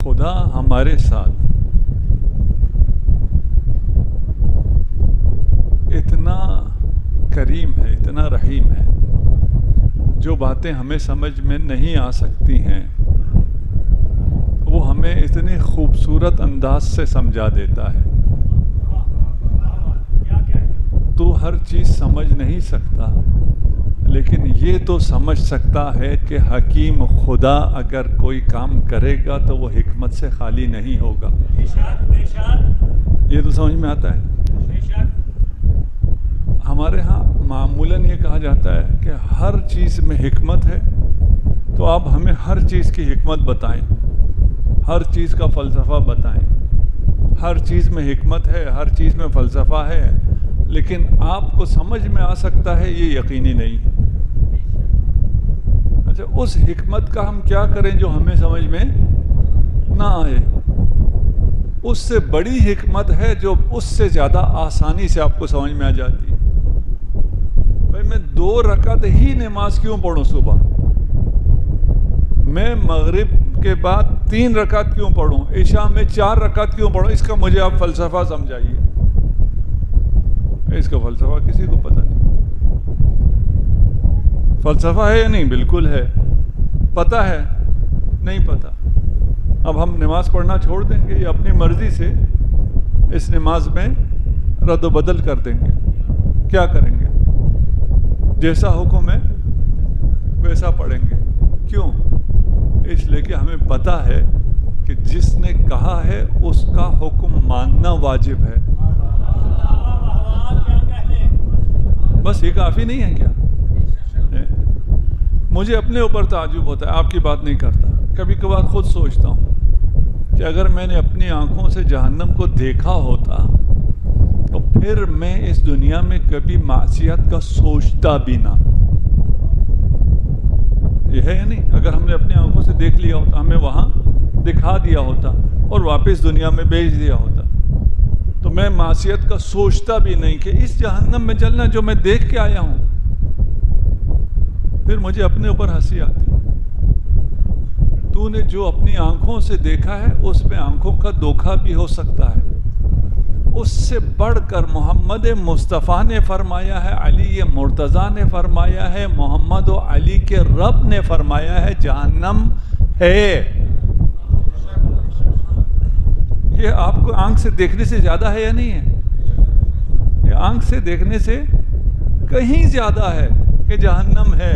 خدا ہمارے ساتھ اتنا کریم ہے، اتنا رحیم ہے، جو باتیں ہمیں سمجھ میں نہیں آ سکتی ہیں وہ ہمیں اتنے خوبصورت انداز سے سمجھا دیتا ہے۔ تو ہر چیز سمجھ نہیں سکتا، لیکن یہ تو سمجھ سکتا ہے کہ حکیم خدا اگر کوئی کام کرے گا تو وہ حکمت سے خالی نہیں ہوگا۔ یہ تو سمجھ میں آتا ہے۔ ہمارے ہاں معمولاً یہ کہا جاتا ہے کہ ہر چیز میں حکمت ہے، تو آپ ہمیں ہر چیز کی حکمت بتائیں، ہر چیز کا فلسفہ بتائیں۔ ہر چیز میں حکمت ہے، ہر چیز میں فلسفہ ہے، لیکن آپ کو سمجھ میں آ سکتا ہے یہ یقینی نہیں ہے۔ اچھا، اس حکمت کا ہم کیا کریں جو ہمیں سمجھ میں نہ آئے؟ اس سے بڑی حکمت ہے جو اس سے زیادہ آسانی سے آپ کو سمجھ میں آ جاتی ہے۔ بھائی میں 2 رکعت ہی نماز کیوں پڑھوں صبح؟ میں مغرب کے بعد 3 رکعت کیوں پڑھوں؟ عشاء میں 4 رکعت کیوں پڑھوں؟ اس کا مجھے آپ فلسفہ سمجھائیے۔ اس کا فلسفہ کسی کو پتہ نہیں۔ فلسفہ ہے یا نہیں؟ بالکل ہے۔ پتہ ہے؟ نہیں پتہ۔ اب ہم نماز پڑھنا چھوڑ دیں گے یا اپنی مرضی سے اس نماز میں رد و بدل کر دیں گے؟ کیا کریں گے؟ جیسا حکم ہے ویسا پڑھیں گے۔ کیوں؟ اس لیے کہ ہمیں پتہ ہے کہ جس نے کہا ہے اس کا حکم ماننا واجب ہے۔ بس یہ کافی نہیں ہے کیا؟ مجھے اپنے اوپر تعجب ہوتا ہے، آپ کی بات نہیں کرتا۔ کبھی کبھار خود سوچتا ہوں کہ اگر میں نے اپنی آنکھوں سے جہنم کو دیکھا ہوتا تو پھر میں اس دنیا میں کبھی معصیت کا سوچتا بھی نہ۔ یہ ہے یا نہیں؟ اگر ہم نے اپنی آنکھوں سے دیکھ لیا ہوتا، ہمیں وہاں دکھا دیا ہوتا اور واپس دنیا میں بھیج دیا ہوتا، تو میں معصیت کا سوچتا بھی نہیں کہ اس جہنم میں جلنا جو میں دیکھ کے آیا ہوں۔ پھر مجھے اپنے اوپر ہنسی آتی۔ تو نے جو اپنی آنکھوں سے دیکھا ہے اس میں آنکھوں کا دھوکہ بھی ہو سکتا ہے۔ اس سے بڑھ کر محمد مصطفیٰ نے فرمایا ہے، علی مرتضیٰ نے فرمایا ہے، محمد و علی کے رب نے فرمایا ہے جہنم ہے۔ یہ آپ کو آنکھ سے دیکھنے سے زیادہ ہے یا نہیں ہے؟ یہ آنکھ سے دیکھنے سے کہیں زیادہ ہے کہ جہنم ہے۔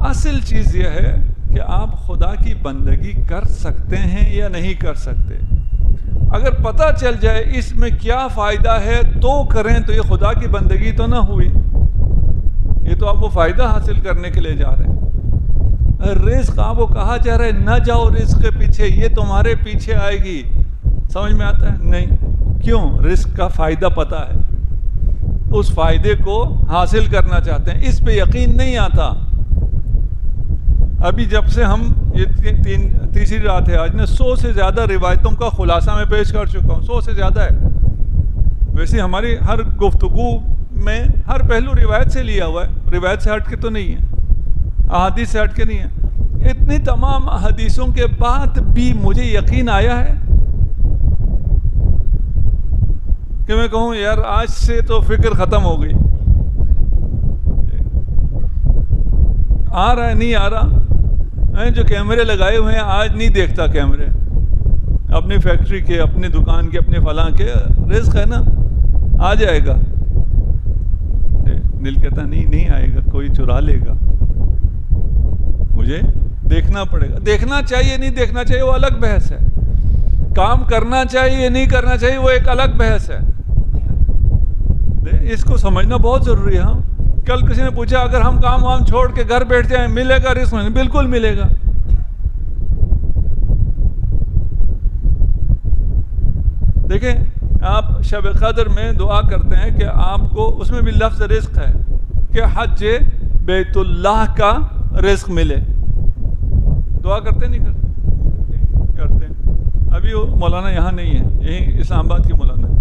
اصل چیز یہ ہے کہ آپ خدا کی بندگی کر سکتے ہیں یا نہیں کر سکتے۔ اگر پتہ چل جائے اس میں کیا فائدہ ہے تو کریں، تو یہ خدا کی بندگی تو نہ ہوئی، یہ تو آپ وہ فائدہ حاصل کرنے کے لیے جا رہے ہیں۔ رزق آپ کو کہا جا رہا ہے نہ جاؤ رزق کے پیچھے، یہ تمہارے پیچھے آئے گی۔ سمجھ میں آتا ہے؟ نہیں۔ کیوں؟ رزق کا فائدہ پتہ ہے، اس فائدے کو حاصل کرنا چاہتے ہیں، اس پہ یقین نہیں آتا۔ ابھی جب سے ہم یہ تیسری رات ہے آج نے 100 سے زیادہ روایتوں کا خلاصہ میں پیش کر چکا ہوں، 100 سے زیادہ ہے۔ ویسے ہماری ہر گفتگو میں ہر پہلو روایت سے لیا ہوا ہے، روایت سے ہٹ کے تو نہیں ہے، احادیث سے ہٹ کے نہیں ہے۔ اتنی تمام حدیثوں کے بعد بھی مجھے یقین آیا ہے کہ میں کہوں یار آج سے تو فکر ختم ہو گئی، آ رہا ہے نہیں آ رہا۔ جو کیمرے لگائے ہوئے ہیں آج نہیں دیکھتا کیمرے، اپنی فیکٹری کے، اپنی دکان کے، اپنے فلاں کے، رزق ہے نا آ جائے گا۔ دل کہتا نہیں آئے گا، کوئی چرا لے گا، مجھے دیکھنا پڑے گا۔ دیکھنا چاہیے نہیں دیکھنا چاہیے وہ الگ بحث ہے، کام کرنا چاہیے نہیں کرنا چاہیے وہ ایک الگ بحث ہے۔ اس کو سمجھنا بہت ضروری ہے۔ ہاں کل کسی نے پوچھا اگر ہم کام وام چھوڑ کے گھر بیٹھ جائیں ملے گا رزق؟ بالکل ملے گا۔ دیکھیں آپ شب قدر میں دعا کرتے ہیں کہ آپ کو اس میں بھی لفظ رزق ہے کہ حج بیت اللہ کا رزق ملے۔ دعا کرتے نہیں کرتے ہیں؟ ابھی وہ مولانا یہاں نہیں ہے، یہیں اسلام آباد کی مولانا ہے۔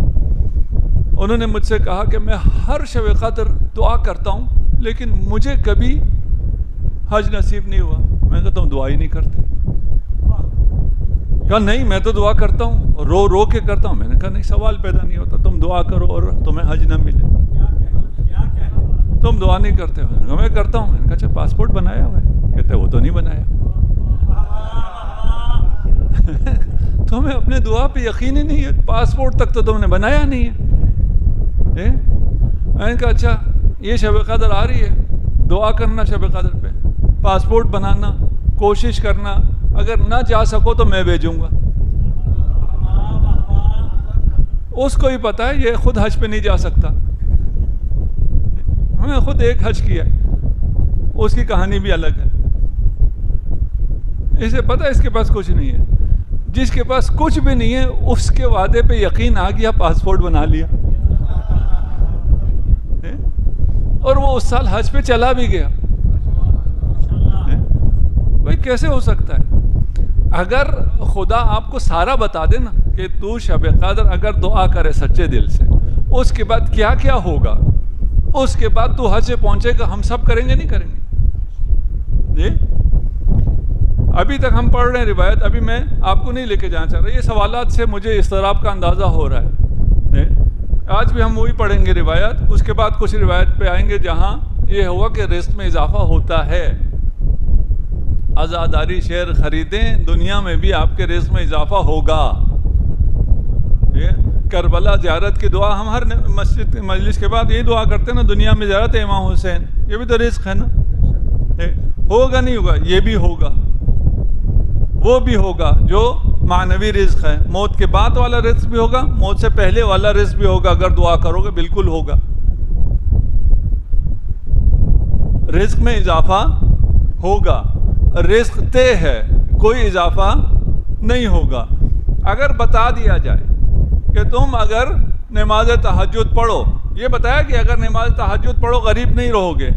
انہوں نے مجھ سے کہا کہ میں ہر شب قدر دعا کرتا ہوں لیکن مجھے کبھی حج نصیب نہیں ہوا۔ میں کہتا ہوں دعا ہی نہیں کرتے۔ کہا نہیں میں تو دعا کرتا ہوں، رو رو کے کرتا ہوں۔ میں نے کہا نہیں، سوال پیدا نہیں ہوتا، تم دعا کرو اور تمہیں حج نہ ملے، تم دعا نہیں کرتے ہو۔ میں کرتا ہوں۔ میں نے کہا اچھا پاسپورٹ بنایا ہوا ہے؟ کہتے وہ تو نہیں بنایا۔ تمہیں اپنے دعا پہ یقین ہی نہیں ہے، پاسپورٹ تک تو تم نے بنایا نہیں ہے۔ میں نے کہا اچھا یہ شب قدر آ رہی ہے، دعا کرنا شب قدر پہ، پاسپورٹ بنانا، کوشش کرنا، اگر نہ جا سکو تو میں بھیجوں گا۔ اس کو ہی پتا ہے یہ خود حج پہ نہیں جا سکتا۔ میں خود ایک حج کیا، اس کی کہانی بھی الگ ہے۔ اسے پتا ہے اس کے پاس کچھ نہیں ہے۔ جس کے پاس کچھ بھی نہیں ہے اس کے وعدے پہ یقین آ گیا، پاسپورٹ بنا لیا، اور وہ اس سال حج پہ چلا بھی گیا۔ بھائی کیسے ہو سکتا ہے؟ اگر خدا آپ کو سارا بتا دے نا کہ تو شب قدر اگر دعا کرے سچے دل سے، اس کے بعد کیا کیا ہوگا، اس کے بعد تو حج سے پہنچے گا، ہم سب کریں گے نہیں کریں گے؟ جی ابھی تک ہم پڑھ رہے ہیں روایت، ابھی میں آپ کو نہیں لے کے جانا چاہ رہا، یہ سوالات سے مجھے اضطراب کا اندازہ ہو رہا ہے۔ آج بھی ہم وہی پڑھیں گے روایت، اس کے بعد کچھ روایت پہ آئیں گے جہاں یہ ہوگا کہ رزق میں اضافہ ہوتا ہے۔ عزاداری شیئر خریدیں، دنیا میں بھی آپ کے رزق میں اضافہ ہوگا۔ کربلا زیارت کی دعا ہم ہر مسجد مجلس کے بعد یہی دعا کرتے ہیں نا، دنیا میں زیارت امام حسین، یہ بھی تو رزق ہے نا۔ ہوگا نہیں ہوگا، یہ بھی ہوگا، وہ بھی ہوگا جو معنوی رزق ہے۔ موت کے بعد والا رزق بھی ہوگا، موت سے پہلے والا رزق بھی ہوگا، اگر دعا کرو گے بالکل ہوگا۔ رزق میں اضافہ ہوگا، رزق طے ہے، کوئی اضافہ نہیں ہوگا۔ اگر بتا دیا جائے کہ تم اگر نماز تہجد پڑھو، یہ بتایا کہ اگر نماز تہجد پڑھو غریب نہیں رہو گے،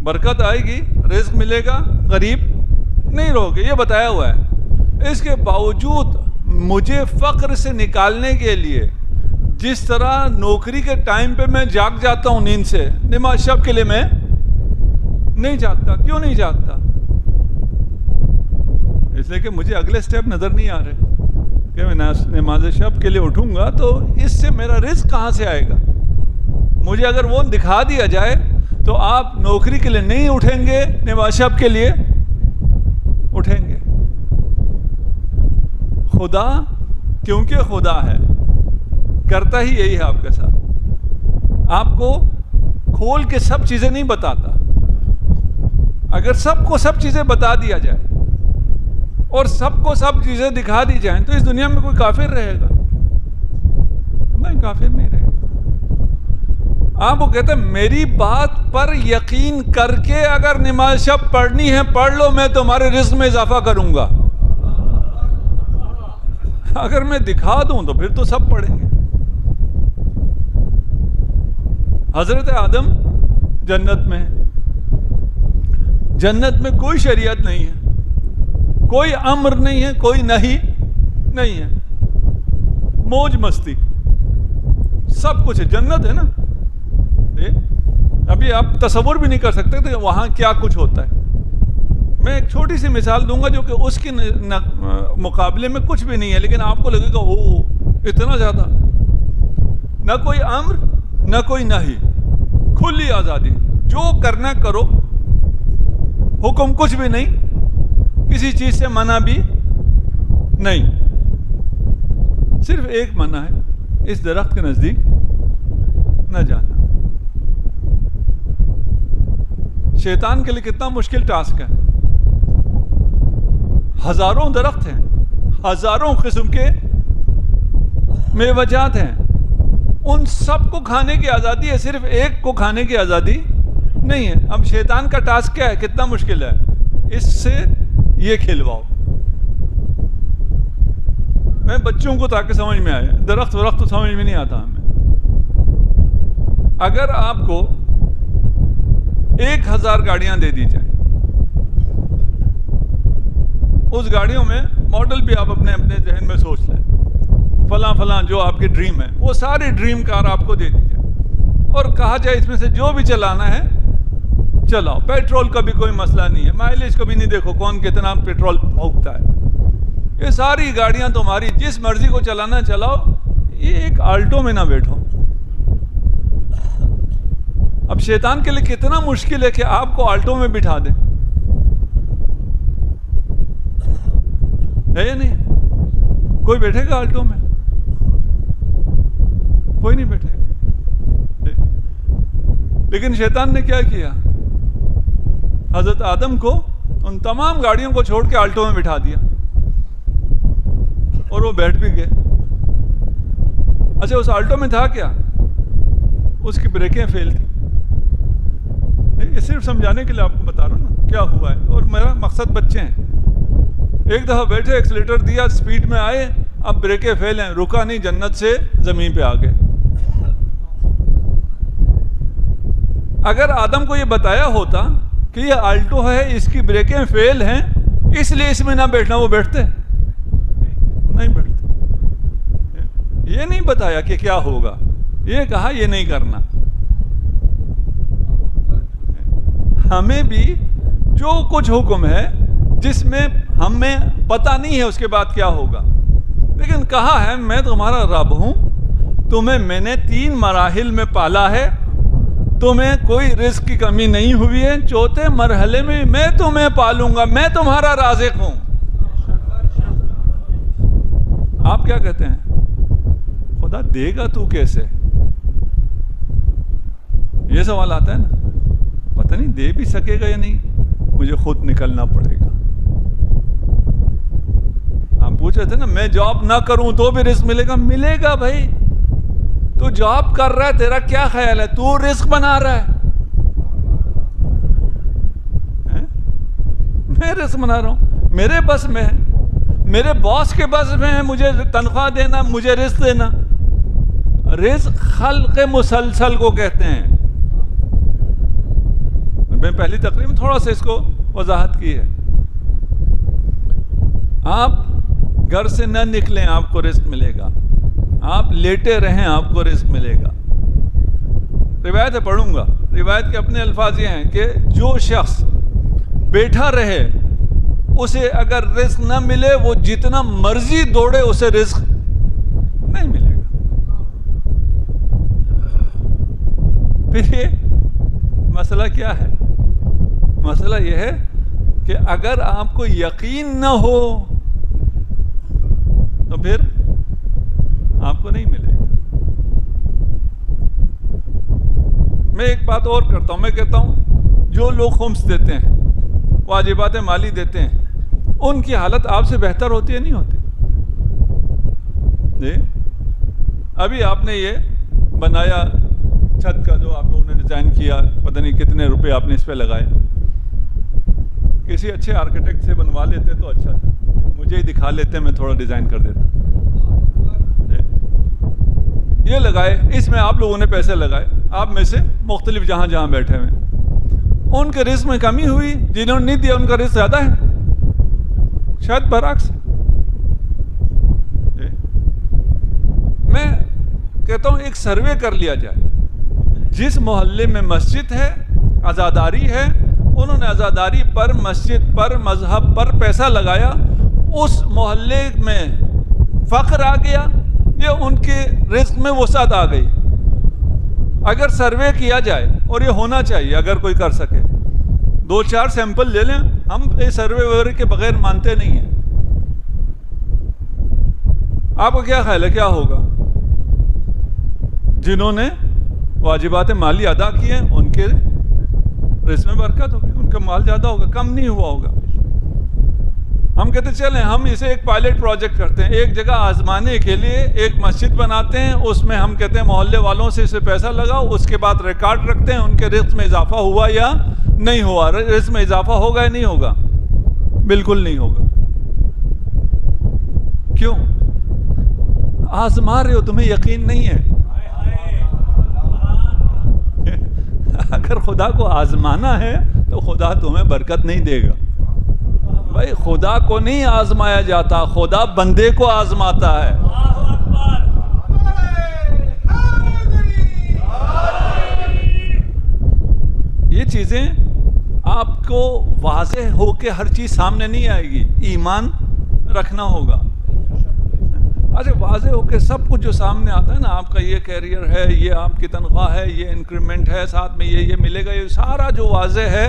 برکت آئے گی، رزق ملے گا، غریب نہیں رہو گے، یہ بتایا ہوا ہے۔ اس کے باوجود مجھے فقر سے نکالنے کے لیے جس طرح نوکری کے ٹائم پہ میں جاگ جاتا ہوں نیند سے، نماز شب کے لیے میں نہیں جاگتا۔ کیوں نہیں جاگتا؟ اس لیے کہ مجھے اگلے سٹیپ نظر نہیں آ رہے کہ میں نماز شب کے لیے اٹھوں گا تو اس سے میرا رزق کہاں سے آئے گا۔ مجھے اگر وہ دکھا دیا جائے تو آپ نوکری کے لیے نہیں اٹھیں گے، نماز شب کے لیے اٹھیں گے۔ خدا کیونکہ خدا ہے، کرتا ہی یہی ہے آپ کے ساتھ، آپ کو کھول کے سب چیزیں نہیں بتاتا۔ اگر سب کو سب چیزیں بتا دیا جائے اور سب کو سب چیزیں دکھا دی جائیں تو اس دنیا میں کوئی کافر رہے گا؟ نہیں، کافر نہیں رہے گا۔ آپ وہ کہتے ہیں میری بات پر یقین کر کے اگر نماز شب پڑھنی ہے پڑھ لو، میں تمہارے رزق میں اضافہ کروں گا۔ اگر میں دکھا دوں تو پھر تو سب پڑھیں گے۔ حضرت آدم جنت میں ہے، جنت میں کوئی شریعت نہیں ہے، کوئی امر نہیں ہے، کوئی نہی نہیں ہے، موج مستی سب کچھ ہے، جنت ہے نا۔ ابھی آپ تصور بھی نہیں کر سکتے کہ وہاں کیا کچھ ہوتا ہے۔ میں ایک چھوٹی سی مثال دوں گا جو کہ اس کے مقابلے میں کچھ بھی نہیں ہے، لیکن آپ کو لگے گا او اتنا زیادہ۔ نہ کوئی امر نہ کوئی نہی، کھلی آزادی، جو کرنا کرو، حکم کچھ بھی نہیں، کسی چیز سے منع بھی نہیں۔ صرف ایک منع ہے، اس درخت کے نزدیک نہ جانا۔ شیطان کے لیے کتنا مشکل ٹاسک ہے۔ ہزاروں درخت ہیں، ہزاروں قسم کے میوہ جات ہیں، ان سب کو کھانے کی آزادی ہے، صرف ایک کو کھانے کی آزادی نہیں ہے۔ اب شیطان کا ٹاسک کیا ہے؟ کتنا مشکل ہے، اس سے یہ کھلواؤ۔ میں بچوں کو تاکہ سمجھ میں آئے، درخت ورخت تو سمجھ میں نہیں آتا ہمیں۔ اگر آپ کو 1000 گاڑیاں دے دی جائیں، اس گاڑیوں میں ماڈل بھی آپ اپنے ذہن میں سوچ لیں، فلاں فلاں جو آپ کی ڈریم ہے، وہ ساری ڈریم کار آپ کو دے دی جائے اور کہا جائے اس میں سے جو بھی چلانا ہے چلاؤ، پیٹرول کا بھی کوئی مسئلہ نہیں ہے، مائلیج کو بھی نہیں دیکھو کون کتنا پیٹرول پھونکتا ہے، یہ ساری گاڑیاں تمہاری، جس مرضی کو چلانا چلاؤ، یہ ایک آلٹو میں نہ بیٹھو۔ اب شیطان کے لیے کتنا مشکل ہے کہ آپ کو آلٹو میں بٹھا دے، ہے یا نہیں؟ کوئی بیٹھے گا آلٹو میں؟ کوئی نہیں بیٹھے گا۔ لیکن شیطان نے کیا کیا؟ حضرت آدم کو ان تمام گاڑیوں کو چھوڑ کے آلٹو میں بٹھا دیا اور وہ بیٹھ بھی گئے۔ اچھا، اس آلٹو میں تھا کیا؟ اس کی بریکیں فیل تھی۔ یہ صرف سمجھانے کے لیے آپ کو بتا رہا ہوں نا کیا ہوا ہے، اور میرا مقصد بچے ہیں۔ ایک دفعہ بیٹھے، ایکسیلیٹر دیا، سپیڈ میں آئے، اب بریکیں فیل ہیں، رکا نہیں، جنت سے زمین پہ آ گئے۔ اگر آدم کو یہ بتایا ہوتا کہ یہ آلٹو ہے، اس کی بریکیں فیل ہیں، اس لیے اس میں نہ بیٹھنا، وہ بیٹھتے نہیں بیٹھتے۔ یہ نہیں بتایا کہ کیا ہوگا، یہ کہا یہ نہیں کرنا۔ ہمیں بھی جو کچھ حکم ہے جس میں ہمیں پتہ نہیں ہے اس کے بعد کیا ہوگا، لیکن کہا ہے میں تمہارا رب ہوں، تمہیں میں نے 3 مراحل میں پالا ہے، تمہیں کوئی رزق کی کمی نہیں ہوئی ہے، 4تھے مرحلے میں میں تمہیں پالوں گا، میں تمہارا رازق ہوں۔ آپ کیا کہتے ہیں؟ خدا دے گا تو کیسے؟ یہ سوال آتا ہے نا، پتہ نہیں دے بھی سکے گا یا نہیں، مجھے خود نکلنا پڑے گا۔ ہم پوچھ رہے تھے نا، میں جاب نہ کروں تو بھی رزق ملے گا؟ ملے گا بھائی، تو جاب کر رہا ہے، تیرا کیا خیال ہے؟ تو رزق بنا رہا ہے، میں رزق بنا رہا ہوں، میرے بس میں ہے، میرے باس کے بس میں ہے مجھے تنخواہ دینا، مجھے رزق دینا۔ رزق خلق مسلسل کو کہتے ہیں۔ میں پہلی تقریر میں تھوڑا سا اس کو وضاحت کی ہے۔ آپ گھر سے نہ نکلیں، آپ کو رزق ملے گا، آپ لیٹے رہیں، آپ کو رزق ملے گا۔ روایت پڑھوں گا، روایت کے اپنے الفاظ یہ ہیں کہ جو شخص بیٹھا رہے اسے اگر رزق نہ ملے، وہ جتنا مرضی دوڑے اسے رزق نہیں ملے گا۔ پھر یہ مسئلہ کیا ہے؟ مسئلہ یہ ہے کہ اگر آپ کو یقین نہ ہو تو پھر آپ کو نہیں ملے گا۔ میں ایک بات اور کرتا ہوں، میں کہتا ہوں جو لوگ خمس دیتے ہیں، واجبات مالی دیتے ہیں، ان کی حالت آپ سے بہتر ہوتی ہے نہیں ہوتی؟ جی ابھی آپ نے یہ بنایا چھت کا، جو آپ لوگوں نے ڈیزائن کیا، پتہ نہیں کتنے روپے آپ نے اس پہ لگائے، کسی اچھے آرکیٹیکٹ سے بنوا لیتے تو اچھا تھا، مجھے ہی دکھا لیتے، میں تھوڑا ڈیزائن کر دیتا۔ یہ لگائے، اس میں آپ لوگوں نے پیسے لگائے، آپ میں سے مختلف جہاں جہاں بیٹھے ہوئے، ان کے رزق میں کمی ہوئی، جنہوں نے نہیں دیا ان کا رزق زیادہ ہے، شاید برعکس۔ میں کہتا ہوں ایک سروے کر لیا جائے، جس محلے میں مسجد ہے، عزاداری ہے، انہوں نے عزاداری پر، مسجد پر، مذہب پر پیسہ لگایا، اس محلے میں فقر آ گیا یا ان کے رزق میں وسعت آ گئی؟ اگر سروے کیا جائے، اور یہ ہونا چاہیے اگر کوئی کر سکے، 2-4 سیمپل لے لیں، ہم یہ سروے وغیرہ کے بغیر مانتے نہیں ہیں۔ آپ کو کیا خیال ہے کیا ہوگا؟ جنہوں نے واجبات مالی ادا کیے ان کے رزق میں برکت ہوگی، ان کا مال زیادہ ہوگا، کم نہیں ہوا ہوگا۔ ہم کہتے چلیں ہم اسے ایک پائلٹ پروجیکٹ کرتے ہیں، ایک جگہ آزمانے کے لیے ایک مسجد بناتے ہیں، اس میں ہم کہتے ہیں محلے والوں سے اسے پیسہ لگاؤ، اس کے بعد ریکارڈ رکھتے ہیں ان کے رزق میں اضافہ ہوا یا نہیں ہوا۔ رزق میں اضافہ ہوگا یا نہیں ہوگا؟ بالکل نہیں ہوگا۔ کیوں؟ آزما رہے ہو، تمہیں یقین نہیں ہے۔ اگر خدا کو آزمانا ہے تو خدا تمہیں برکت نہیں دے گا۔ بھائی خدا کو نہیں آزمایا جاتا، خدا بندے کو آزماتا ہے۔ یہ چیزیں آپ کو واضح ہو کے ہر چیز سامنے نہیں آئے گی۔ ایمان رکھنا ہوگا. اچھا واضح ہو کہ سب کچھ جو سامنے آتا ہے نا، آپ کا یہ کیریئر ہے، یہ آپ کی تنخواہ ہے، یہ انکریمنٹ ہے، ساتھ میں یہ ملے گا، یہ سارا جو واضح ہے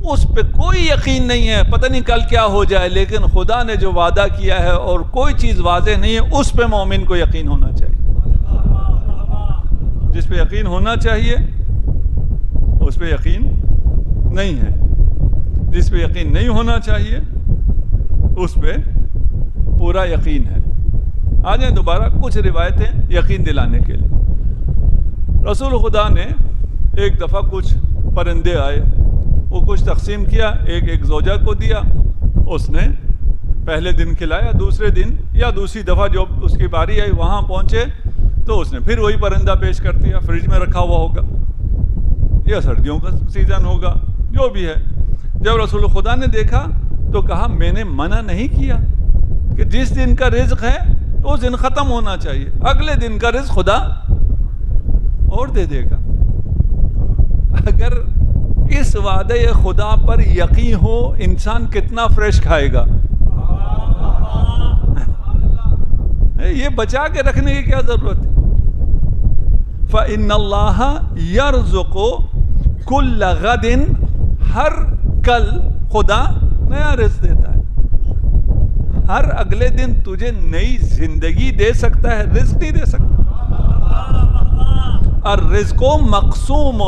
اس پہ کوئی یقین نہیں ہے، پتہ نہیں کل کیا ہو جائے. لیکن خدا نے جو وعدہ کیا ہے اور کوئی چیز واضح نہیں ہے، اس پہ مومن کو یقین ہونا چاہیے. جس پہ یقین ہونا چاہیے اس پہ یقین نہیں ہے، جس پہ یقین نہیں ہونا چاہیے اس پہ پورا یقین ہے. آ جائیں دوبارہ کچھ روایتیں یقین دلانے کے لیے. رسول خدا نے ایک دفعہ کچھ پرندے آئے، وہ کچھ تقسیم کیا، ایک زوجہ کو دیا، اس نے پہلے دن کھلایا، دوسرے دن یا دوسری دفعہ جو اس کی باری آئی وہاں پہنچے تو اس نے پھر وہی پرندہ پیش کر دیا. فریج میں رکھا ہوا ہوگا یا سردیوں کا سیزن ہوگا، جو بھی ہے. جب رسول خدا نے دیکھا تو کہا میں نے منع نہیں کیا کہ جس دن کا رزق ہے اس دن ختم ہونا چاہیے، اگلے دن کا رزق خدا اور دے دے گا. اگر اس وعدے خدا پر یقین ہو انسان کتنا فریش کھائے گا. یہ بچا کے رکھنے کی کیا ضرورت ہے. فَإِنَّ اللَّهَ يَرْزُقُ كُلَّ غَدٍ، ہر کل خدا نیا رزق دیتا ہے. ہر اگلے دن تجھے نئی زندگی دے سکتا ہے، رزق نہیں دے سکتا. الرزق مقسوم،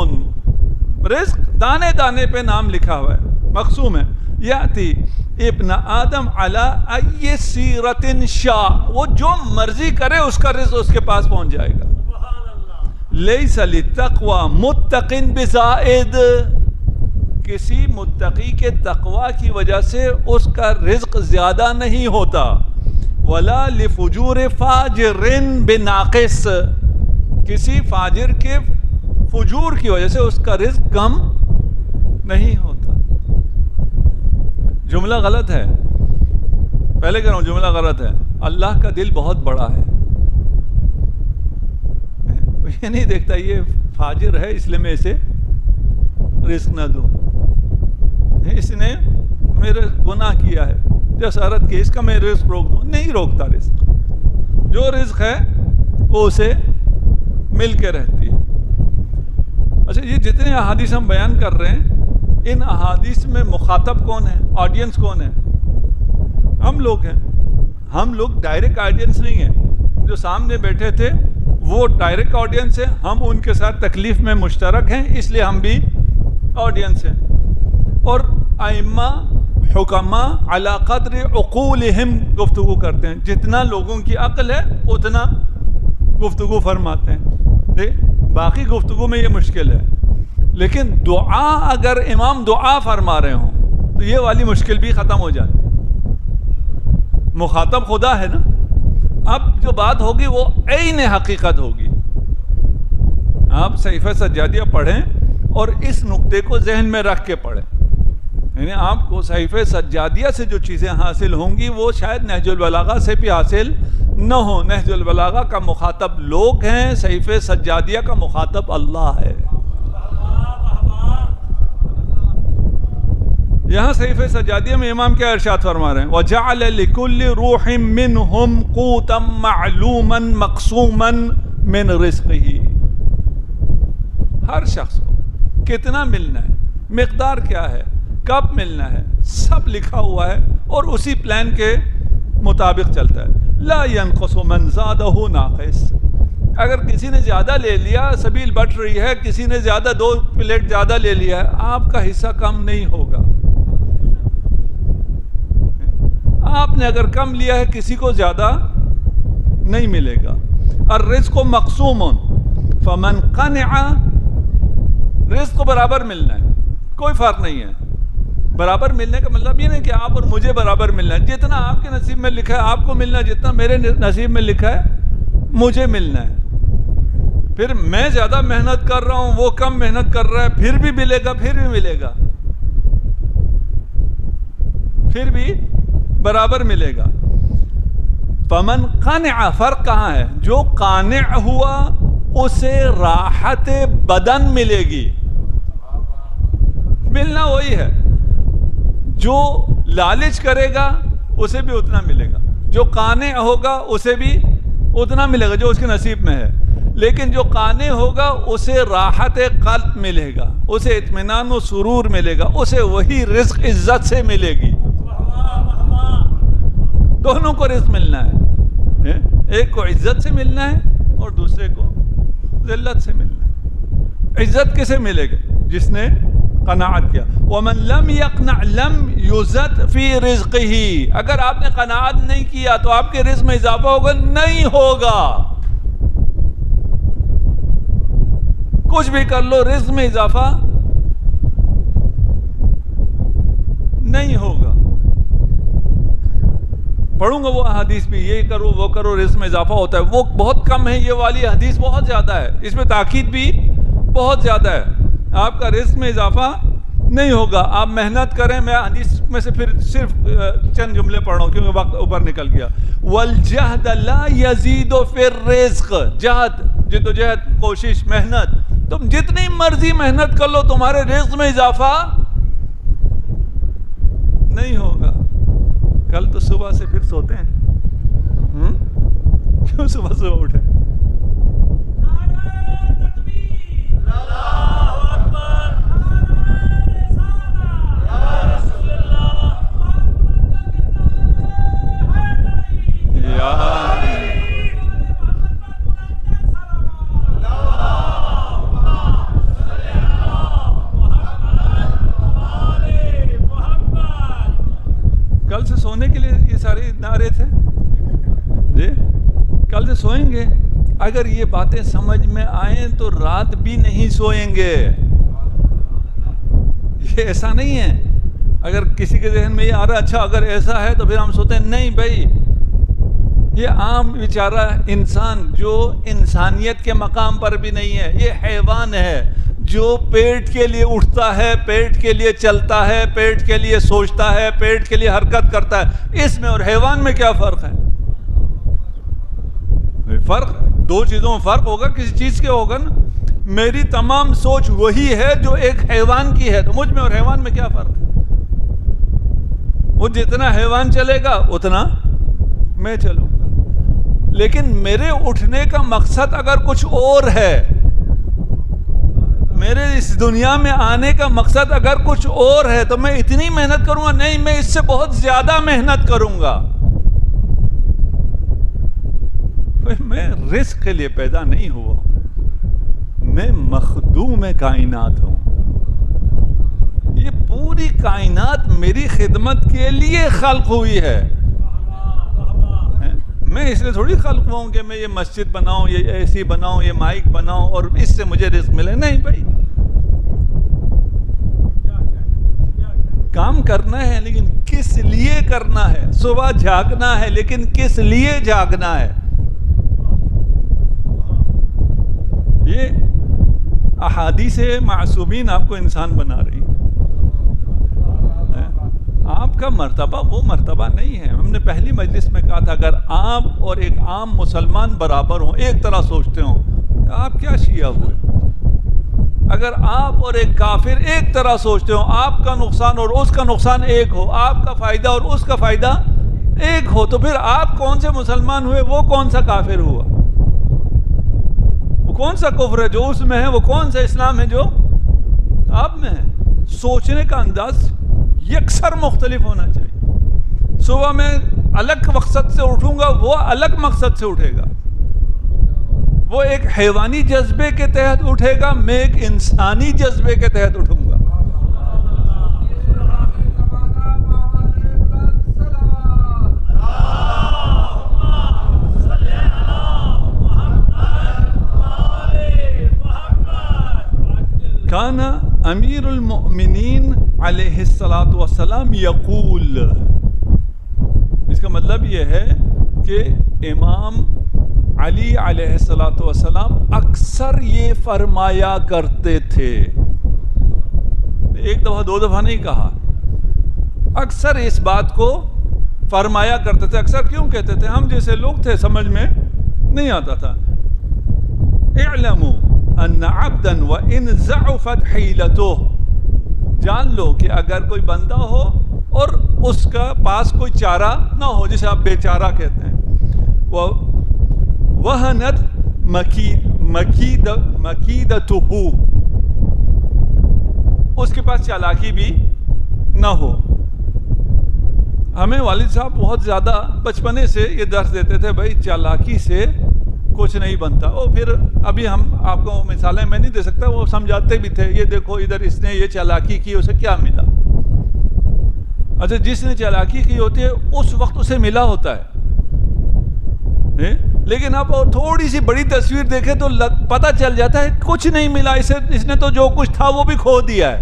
رزق دانے دانے پہ نام لکھا ہوا ہے، مقسوم ہے. یاتی ابن آدم علی ای سیرت شاء، وہ جو مرضی کرے اس کا رزق اس کے پاس پہنچ جائے گا. لیس للتقوی متق بزائد، کسی متقی کے تقوی کی وجہ سے اس کا رزق زیادہ نہیں ہوتا. ولا لفجور فاجر بناقص، کسی فاجر کے فجور کی وجہ سے اس کا رزق کم نہیں ہوتا. جملہ غلط ہے، پہلے کہہ رہا ہوں جملہ غلط ہے. اللہ کا دل بہت بڑا ہے، یہ نہیں دیکھتا یہ فاجر ہے اس لیے میں اسے رزق نہ دوں، اس نے میرے گناہ کیا ہے، جسارت کی، اس کا میں رزق روک دوں. نہیں روکتا. رزق جو رزق ہے وہ اسے مل کے رہتی ہے. اچھا یہ جتنے احادیث ہم بیان کر رہے ہیں ان احادیث میں مخاطب کون ہے، آڈینس کون ہے؟ ہم لوگ ہیں. ہم لوگ ڈائریکٹ آڈینس نہیں ہیں. جو سامنے بیٹھے تھے وہ ڈائریکٹ آڈینس ہے، ہم ان کے ساتھ تکلیف میں مشترک ہیں، اس لیے ہم بھی آڈینس ہیں. اور ائمہ حکماء علی قدر عقولہم گفتگو کرتے ہیں، جتنا لوگوں کی عقل ہے اتنا گفتگو فرماتے ہیں. باقی گفتگو میں یہ مشکل ہے. لیکن دعا اگر امام دعا فرما رہے ہوں تو یہ والی مشکل بھی ختم ہو جاتی. مخاطب خدا ہے نا. اب جو بات ہوگی وہ عین حقیقت ہوگی. آپ صحیفہ سجادیہ پڑھیں اور اس نقطے کو ذہن میں رکھ کے پڑھیں. یعنی آپ کو صحیفہ سجادیہ سے جو چیزیں حاصل ہوں گی وہ شاید نہج البلاغہ سے بھی حاصل نہ ہو. نہج البلاغہ کا مخاطب لوگ ہیں، صحیفہ سجادیہ کا مخاطب اللہ ہے. یہاں صحیفہ سجادیہ میں امام کیا ارشاد فرما رہے ہیں؟ وَجَعَلَ لِكُلِّ رُوحٍ مِّنْهُمْ قُوتًا مَعْلُومًا مَقْسُومًا مِّن رِزْقِهِ، ہر شخص کو کتنا ملنا ہے، مقدار کیا ہے، کب ملنا ہے، سب لکھا ہوا ہے اور اسی پلان کے مطابق چلتا ہے. لا ينقص من زادہ ناقص، اگر کسی نے زیادہ لے لیا سبیل بٹ رہی ہے، کسی نے زیادہ 2 پلیٹ زیادہ لے لیا ہے، آپ کا حصہ کم نہیں ہوگا. آپ نے اگر کم لیا ہے کسی کو زیادہ نہیں ملے گا. الرزق مقسوم فمن قنع، رزق کو برابر ملنا ہے، کوئی فرق نہیں ہے. برابر ملنے کا مطلب یہ نہیں کہ آپ اور مجھے برابر ملنا ہے. جتنا آپ کے نصیب میں لکھا ہے آپ کو ملنا ہے، جتنا میرے نصیب میں لکھا ہے مجھے ملنا ہے. پھر میں زیادہ محنت کر رہا ہوں، وہ کم محنت کر رہا ہے، پھر بھی ملے گا، پھر بھی ملے گا، پھر بھی برابر ملے گا. فمن قنع، فرق کہاں ہے؟ جو قانع ہوا اسے راحت بدن ملے گی، ملنا وہی ہے. جو لالچ کرے گا اسے بھی اتنا ملے گا. جو قانع ہوگا اسے بھی اتنا ملے گا جو اس کے نصیب میں ہے. لیکن جو قانع ہوگا اسے راحت قلب ملے گا, اسے اطمینان و سرور ملے گا, اسے وہی رزق عزت سے ملے گی. دونوں کو رزق ملنا ہے, ایک کو عزت سے ملنا ہے اور دوسرے کو ذلت سے ملنا ہے. عزت کسے ملے گا؟ جس نے قناعت کیا. وَمَن لَمْ يَقْنَعْ لَمْ يُزَدْ فِي رِزْقِهِ. اگر آپ نے قناعت نہیں کیا تو آپ کے رزق میں اضافہ ہوگا؟ نہیں ہوگا. کچھ بھی کر لو رزق میں اضافہ نہیں ہوگا. پڑھوں گا وہ حدیث بھی, یہ کرو وہ کرو رزق میں اضافہ ہوتا ہے, وہ بہت کم ہے, یہ والی حدیث بہت زیادہ ہے, اس میں تاکید بھی بہت زیادہ ہے. آپ کا رزق میں اضافہ نہیں ہوگا, آپ محنت کریں. میں حدیث میں سے پھر صرف چند جملے پڑھ رہا ہوں کیونکہ وقت اوپر نکل گیا. وَالْجَهْدَ لَا يَزِيدُ فِي الرِّزْقِ. جہد, جدوجہد, کوشش, محنت, تم جتنی مرضی محنت کر لو تمہارے رزق میں اضافہ نہیں ہوگا. کل تو صبح سے پھر سوتے ہیں, کیوں صبح صبح اٹھے؟ کل سے سونے کے لیے یہ سارے نعرے تھے جی. کل سے سوئیں گے. اگر یہ باتیں سمجھ میں آئیں تو رات بھی نہیں سوئیں گے. یہ ایسا نہیں ہے اگر کسی کے ذہن میں یہ آ رہا ہے اچھا اگر ایسا ہے تو پھر ہم سوتے ہیں. نہیں بھائی, یہ عام بیچارہ انسان جو انسانیت کے مقام پر بھی نہیں ہے, یہ حیوان ہے جو پیٹ کے لیے اٹھتا ہے, پیٹ کے لیے چلتا ہے, پیٹ کے لیے سوچتا ہے, پیٹ کے لیے حرکت کرتا ہے. اس میں اور حیوان میں کیا فرق ہے؟ فرق دو چیزوں میں فرق ہوگا, کسی چیز کے ہوگا نا. میری تمام سوچ وہی ہے جو ایک حیوان کی ہے, تو مجھ میں اور حیوان میں کیا فرق ہے؟ وہ جتنا حیوان چلے گا اتنا میں چلوں گا. لیکن میرے اٹھنے کا مقصد اگر کچھ اور ہے, میرے اس دنیا میں آنے کا مقصد اگر کچھ اور ہے تو میں اتنی محنت کروں گا نہیں, میں اس سے بہت زیادہ محنت کروں گا. میں رزق کے لیے پیدا نہیں ہوا, میں مخدوم کائنات ہوں. یہ پوری کائنات میری خدمت کے لیے خلق ہوئی ہے. میں اس لیے تھوڑی خلق ہوں کہ میں یہ مسجد بناؤں, یہ اے سی بناؤں, یہ مائک بناؤں اور اس سے مجھے رزق ملے. نہیں بھائی, کام کرنا ہے لیکن کس لیے کرنا ہے. صبح جاگنا ہے لیکن کس لیے جاگنا ہے. یہ احادیث معصومین آپ کو انسان بنا رہی. آپ کا مرتبہ وہ مرتبہ نہیں ہے. ہم نے پہلی مجلس میں کہا تھا اگر آپ اور ایک عام مسلمان برابر ہوں, ایک طرح سوچتے ہوں, آپ کیا شیعہ ہوئے. اگر آپ اور ایک کافر ایک طرح سوچتے ہوں, آپ کا نقصان اور اس کا نقصان ایک ہو, آپ کا فائدہ اور اس کا فائدہ ایک ہو, تو پھر آپ کون سے مسلمان ہوئے, وہ کون سا کافر ہوا. وہ کون سا کفر ہے جو اس میں ہے, وہ کون سا اسلام ہے جو آپ میں ہے. سوچنے کا انداز یکسر مختلف ہونا چاہیے. صبح میں الگ مقصد سے اٹھوں گا, وہ الگ مقصد سے اٹھے گا. وہ ایک حیوانی جذبے کے تحت اٹھے گا, میں ایک انسانی جذبے کے تحت اٹھوں گا. کان امیر المؤمنین علیہ الصلاۃ والسلام یقول. اس کا مطلب یہ ہے کہ امام علی علیہ الصلاۃ والسلام اکثر یہ فرمایا کرتے تھے. ایک دفعہ دو دفعہ نہیں کہا, اکثر اس بات کو فرمایا کرتے تھے. اکثر کیوں کہتے تھے؟ ہم جیسے لوگ تھے سمجھ میں نہیں آتا تھا. اعلموا ان عبدا وان ضعفت حیلته. جان لو کہ اگر کوئی بندہ ہو اور اس کا پاس کوئی چارہ نہ ہو، جسے آپ بے چارہ کہتے ہیں. وَوَهَنَتْ مَكِيدَتُهُ، اس کے پاس چالاکی بھی نہ ہو. ہمیں والد صاحب بہت زیادہ بچپنے سے یہ درس دیتے تھے، بھائی چالاکی سے کچھ نہیں بنتا. اور پھر ابھی ہم آپ کو مثالیں میں نہیں دے سکتا، وہ سمجھاتے بھی تھے، یہ دیکھو ادھر اس نے یہ چالاکی کی، اسے کیا ملا. اچھا، جس نے چالاکی کی ہوتی ہے اس وقت اسے ملا ہوتا ہے، لیکن آپ تھوڑی سی بڑی تصویر دیکھیں تو پتہ چل جاتا ہے کچھ نہیں ملا اسے، اس نے تو جو کچھ تھا وہ بھی کھو دیا ہے.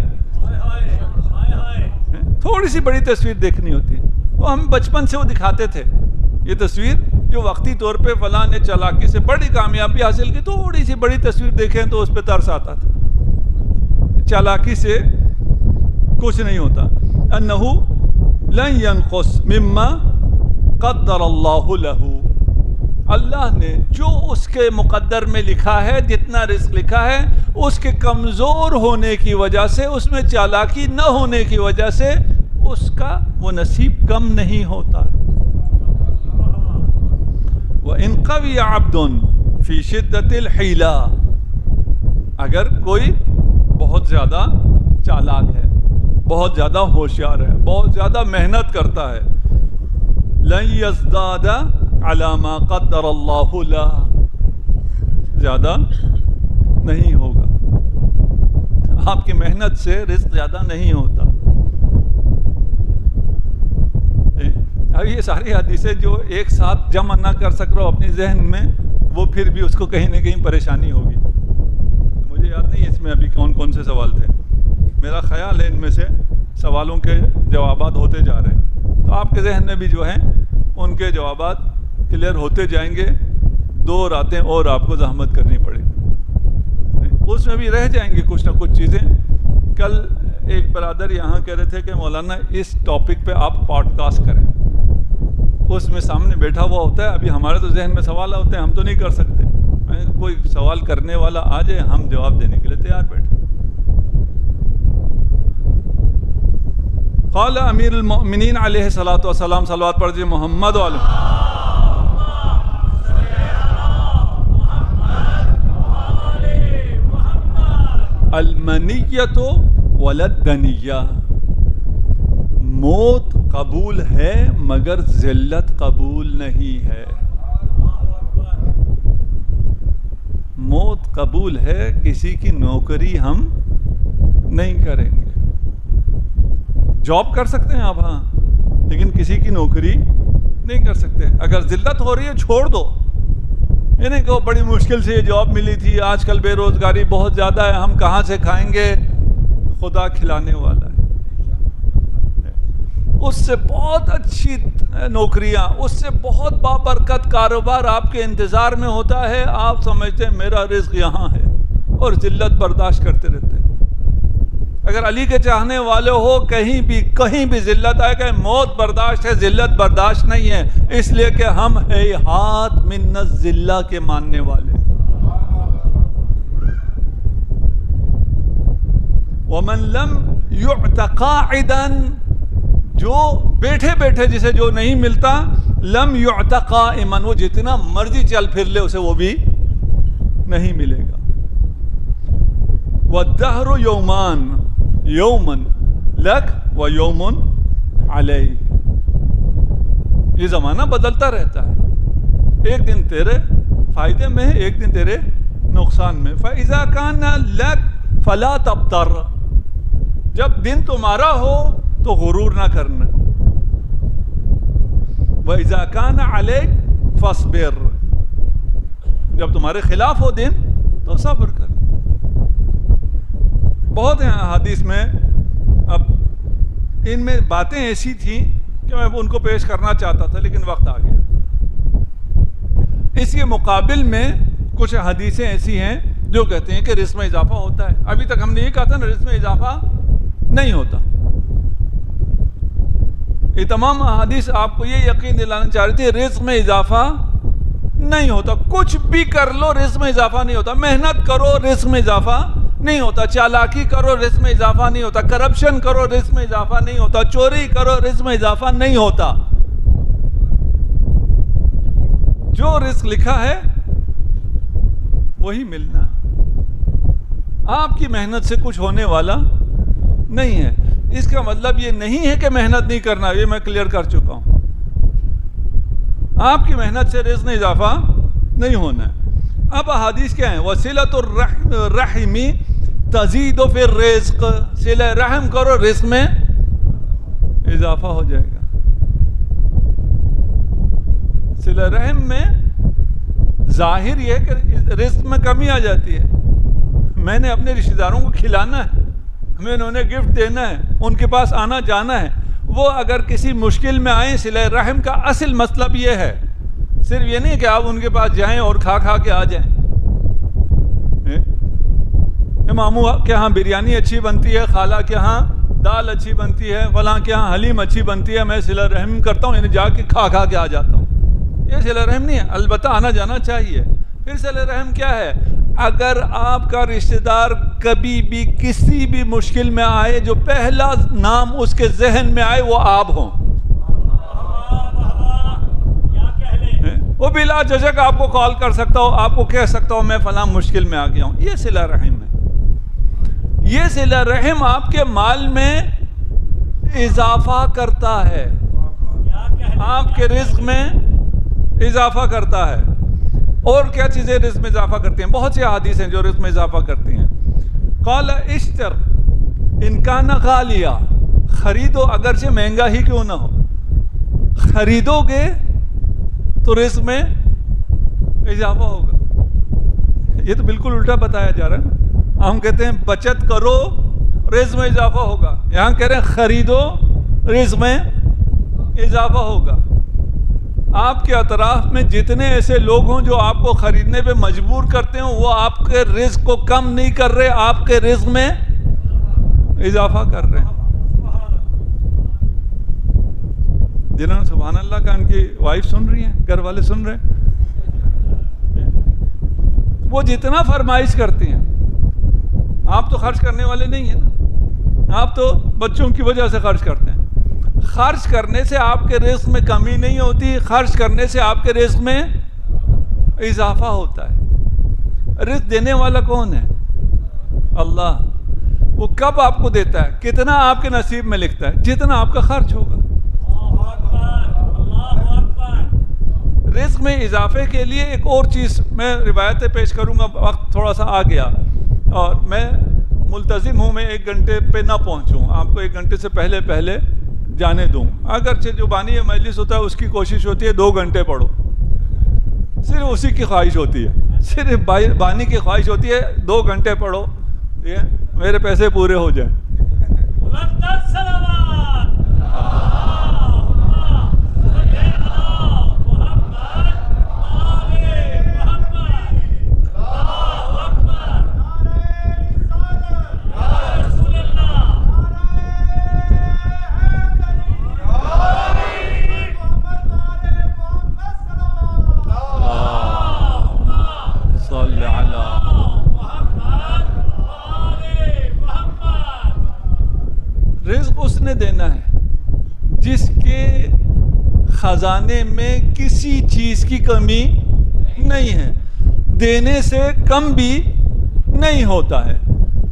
تھوڑی سی بڑی تصویر دیکھنی ہوتی ہے. وہ ہم بچپن سے وہ دکھاتے تھے یہ تصویر، جو وقتی طور پہ فلاں نے چالاکی سے بڑی کامیابی حاصل کی، تھوڑی سی بڑی تصویر دیکھیں تو اس پہ ترس آتا تھا. چالاکی سے کچھ نہیں ہوتا. انہو لن ينقص مما قدر اللہ لہ، اللہ نے جو اس کے مقدر میں لکھا ہے، جتنا رزق لکھا ہے، اس کے کمزور ہونے کی وجہ سے، اس میں چالاکی نہ ہونے کی وجہ سے اس کا وہ نصیب کم نہیں ہوتا ہے. وَإِن قَوِيَ عَبْدٌ فِي شِدَّةِ الْحِيلَةِ، اگر کوئی بہت زیادہ چالاک ہے، بہت زیادہ ہوشیار ہے، بہت زیادہ محنت کرتا ہے، لَن يَزْدَادَ عَلَى مَا قَدَّرَ اللَّهُ لَهُ، زیادہ نہیں ہوگا. آپ کی محنت سے رزق زیادہ نہیں ہوتا. اب یہ ساری حدیثیں جو ایک ساتھ جمع نہ کر سک رہا ہو اپنی ذہن میں، وہ پھر بھی اس کو کہیں نہ کہیں پریشانی ہوگی. مجھے یاد نہیں اس میں ابھی کون کون سے سوال تھے. میرا خیال ہے ان میں سے سوالوں کے جوابات ہوتے جا رہے ہیں، تو آپ کے ذہن میں بھی جو ہیں ان کے جوابات کلیئر ہوتے جائیں گے. 2 راتیں اور آپ کو زحمت کرنی پڑے گی، اس میں بھی رہ جائیں گی کچھ نہ کچھ چیزیں. کل ایک برادر یہاں کہہ رہے تھے کہ مولانا اس ٹاپک پہ آپ پوڈ کاسٹ کریں. اس میں سامنے بیٹھا ہوا ہوتا ہے، ابھی ہمارے تو ذہن میں سوال ہوتے ہیں، ہم تو نہیں کر سکتے. کوئی سوال کرنے والا آ جائے، ہم جواب دینے کے لیے تیار بیٹھے. قال امیر المؤمنین علیہ الصلوۃ والسلام، صلوات پڑھ دیجیے محمد علیہ. المنیۃ وللدنیہ، موت قبول ہے مگر ذلت قبول نہیں ہے. موت قبول ہے، کسی کی نوکری ہم نہیں کریں گے. جاب کر سکتے ہیں آپ، ہاں، لیکن کسی کی نوکری نہیں کر سکتے. اگر ذلت ہو رہی ہے چھوڑ دو. یہ نہیں کہ بڑی مشکل سے یہ جاب ملی تھی، آج کل بے روزگاری بہت زیادہ ہے، ہم کہاں سے کھائیں گے. خدا کھلانے والا ہے. اس سے بہت اچھی نوکریاں، اس سے بہت بابرکت کاروبار آپ کے انتظار میں ہوتا ہے. آپ سمجھتے ہیں میرا رزق یہاں ہے اور ذلت برداشت کرتے رہتے ہیں. اگر علی کے چاہنے والے ہو، کہیں بھی ذلت آئے کہ موت برداشت ہے، ذلت برداشت نہیں ہے، اس لیے کہ ہم ہیہات من الذلہ کے ماننے والے. ومن لم يعط قاعدا، جو بیٹھے بیٹھے جسے جو نہیں ملتا، لم يعط قائما، وہ جتنا مرضی چل پھر لے اسے وہ بھی نہیں ملے گا. والدہر یومان، یومن لک و یومن علیک، یہ زمانہ بدلتا رہتا ہے. ایک دن تیرے فائدے میں ہے، ایک دن تیرے نقصان میں. فَإِذَا كَانَ لَكْ فَلَا تَبْتَرْ، جب دن تمہارا ہو تو غرور نہ کرنا. وَإِذَا كَانَ عَلَيْكَ فَاصْبِرْ، جب تمہارے خلاف ہو دن تو صبر کر. بہت ہیں احادیث میں. اب ان میں باتیں ایسی تھیں کہ میں ان کو پیش کرنا چاہتا تھا لیکن وقت آ گیا. اس کے مقابل میں کچھ حدیثیں ایسی ہیں جو کہتے ہیں کہ رزق میں اضافہ ہوتا ہے. ابھی تک ہم نے یہ کہا تھا نا، رزق میں اضافہ نہیں ہوتا. یہ تمام احادیث آپ کو یہ یقین دلانا چاہ رہی تھی رزق میں اضافہ نہیں ہوتا. کچھ بھی کر لو رزق میں اضافہ نہیں ہوتا. محنت کرو رزق میں اضافہ نہیں ہوتا, چالاکی کرو رزق میں اضافہ نہیں ہوتا, کرپشن کرو رزق میں اضافہ نہیں ہوتا, چوری کرو رزق میں اضافہ نہیں ہوتا. جو رزق لکھا ہے وہی ملنا. آپ کی محنت سے کچھ ہونے والا نہیں ہے. اس کا مطلب یہ نہیں ہے کہ محنت نہیں کرنا, یہ میں کلیئر کر چکا ہوں. آپ کی محنت سے رزق میں اضافہ نہیں ہونا ہے. اب احادیث کیا ہیں؟ وصلۃ الرحم تزید فی الرزق, صلہ رحم کرو رزق میں اضافہ ہو جائے گا. صلہ رحم میں ظاہر یہ ہے کہ رزق میں کمی آ جاتی ہے. میں نے اپنے رشتہ داروں کو کھلانا ہے, میں نے انہیں گفٹ دینا ہے, ان کے پاس آنا جانا ہے. وہ اگر کسی مشکل میں آئیں, صلہ رحم کا اصل مطلب یہ ہے, صرف یہ نہیں کہ آپ ان کے پاس جائیں اور کھا کے آ جائیں. ماموں کے ہاں بریانی اچھی بنتی ہے, خالہ کے ہاں دال اچھی بنتی ہے, فلاں کے ہاں حلیم اچھی بنتی ہے, میں صلہ رحم کرتا ہوں, یعنی جا کے کھا کے آ جاتا ہوں. یہ صلہ رحم نہیں ہے. البتہ آنا جانا چاہیے. پھر صلہ رحم کیا ہے؟ اگر آپ کا رشتہ دار کبھی بھی کسی بھی مشکل میں آئے, جو پہلا نام اس کے ذہن میں آئے وہ آپ ہوں. وہ بلا جھجک آپ کو کال کر سکتا ہو, آپ کو کہہ سکتا ہو میں فلاں مشکل میں آ گیا ہوں. یہ صلہ رحم ہے. یہ صلہ رحم آپ کے مال میں اضافہ کرتا ہے, آپ کے رزق میں اضافہ کرتا ہے. اور کیا چیزیں رزق میں اضافہ کرتی ہیں؟ بہت سی احادیث ہیں جو رزق میں اضافہ کرتی ہیں. قال اشتر ان کان غالیا, خریدو اگرچہ مہنگا ہی کیوں نہ ہو. خریدو گے تو رزق میں اضافہ ہوگا. یہ تو بالکل الٹا بتایا جا رہا ہے نا. ہم کہتے ہیں بچت کرو رزق میں اضافہ ہوگا, یہاں کہہ رہے ہیں خریدو رزق میں اضافہ ہوگا. آپ کے اطراف میں جتنے ایسے لوگ ہوں جو آپ کو خریدنے پہ مجبور کرتے ہوں, وہ آپ کے رزق کو کم نہیں کر رہے, آپ کے رزق میں اضافہ کر رہے ہیں. جنہوں نے سبحان اللہ کا, ان کی وائف سن رہی ہیں, گھر والے سن رہے ہیں, وہ جتنا فرمائش کرتی ہیں, آپ تو خرچ کرنے والے نہیں ہیں نا, آپ تو بچوں کی وجہ سے خرچ کرتے ہیں. خرچ کرنے سے آپ کے رزق میں کمی نہیں ہوتی, خرچ کرنے سے آپ کے رزق میں اضافہ ہوتا ہے. رزق دینے والا کون ہے؟ اللہ. وہ کب آپ کو دیتا ہے؟ کتنا آپ کے نصیب میں لکھتا ہے, جتنا آپ کا خرچ ہوگا. رزق میں اضافے کے لیے ایک اور چیز میں روایتیں پیش کروں گا, وقت تھوڑا سا آ گیا اور میں ملتزم ہوں میں 1 گھنٹے پہ نہ پہنچوں, آپ کو 1 گھنٹے سے پہلے جانے دوں. اگرچہ جو بانی مجلس ہوتا ہے اس کی کوشش ہوتی ہے 2 گھنٹے پڑھو, صرف اسی کی خواہش ہوتی ہے, صرف بانی کی خواہش ہوتی ہے 2 گھنٹے پڑھو, میرے پیسے پورے ہو جائیں. دینا ہے جس کے خزانے میں کسی چیز کی کمی نہیں ہے, دینے سے کم بھی نہیں ہوتا ہے.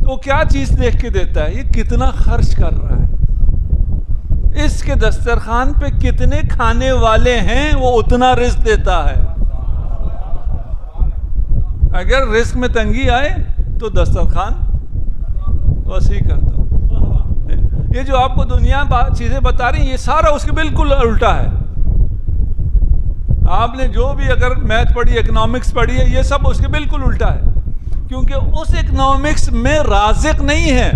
تو کیا چیز دیکھ کے دیتا ہے؟ یہ کتنا خرچ کر رہا ہے, اس کے دسترخوان پہ کتنے کھانے والے ہیں, وہ اتنا رزق دیتا ہے. اگر رزق میں تنگی آئے تو دسترخوان وسیع کر دو. یہ جو آپ کو دنیا چیزیں بتا رہی ہیں, یہ سارا اس کے بالکل الٹا ہے. آپ نے جو بھی اگر میتھ پڑھی, اکنامکس پڑھی ہے, یہ سب اس کے بالکل الٹا ہے, کیونکہ اس اکنامکس میں رازق نہیں ہے.